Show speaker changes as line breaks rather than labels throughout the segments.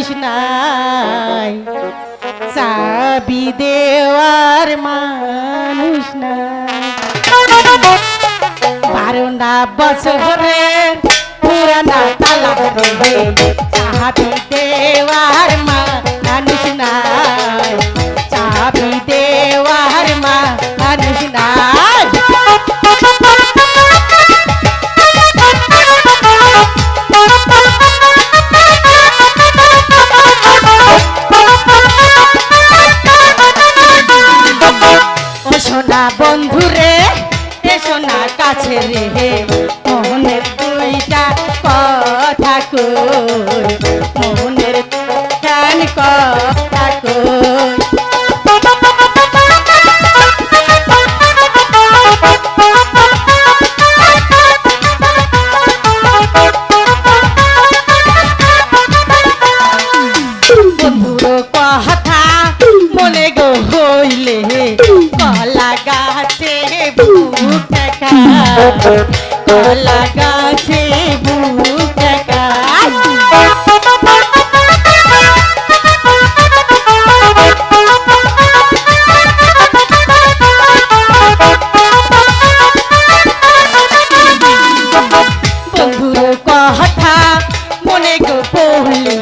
মানুষ নাই, চাবি দেওয়ার মানুষ নাই। 12 বছরের পুরানা তালা রে, চাবি দেওয়ার মানুষ নাই, চাবি দেওয়ার মানুষ নাই। সোনা বন্ধুরে এসো না কাছে রে, মনের দুইটা কথা কই, মনের কান কথা কই। বন্ধুর কথা মনে গো হইলে, কলা গাছে বুক ঠেকা, কলা গাছে বুক ঠেকা। বন্ধুর কথা মনে গো পড়লে,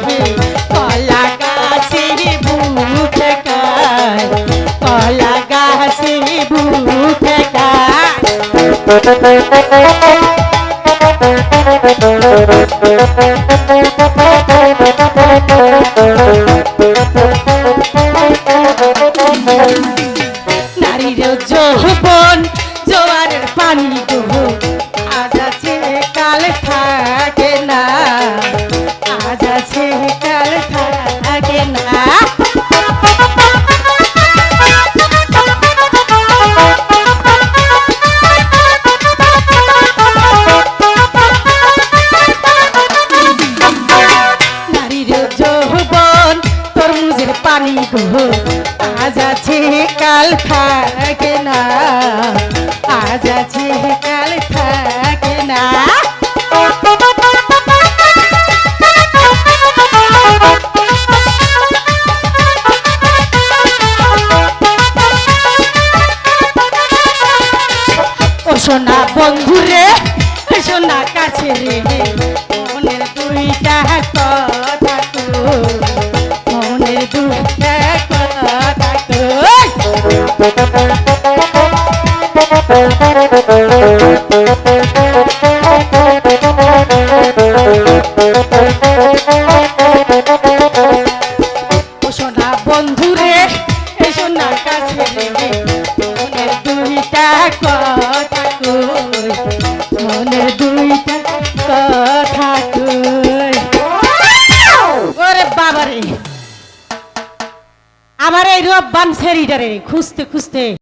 কলা গাছে বুক ঠেকা, কলা গাছে বুক ঠেকা। নারীর যৌবন জোয়ারের পানি গো, আজ আছে কাল থাকে না, আজ আছে কাল থাকে না। পানি গো, আজ আছে কাল থাকে না, আজ আছে কাল থাকে না। ও সোনা বন্ধুরে এসো না কাছে রে, মনের দুইটা কথা কই, মনের দুইটা কথা কই। ও সোনা বন্ধুরে এসো না কাছে রে, মনের দুইটা কথা কই, মনের দুইটা কথা কই। ওরে বাবারে, আমার এই রব্বান ছেড়িটারে খুঁজতে খুঁজতে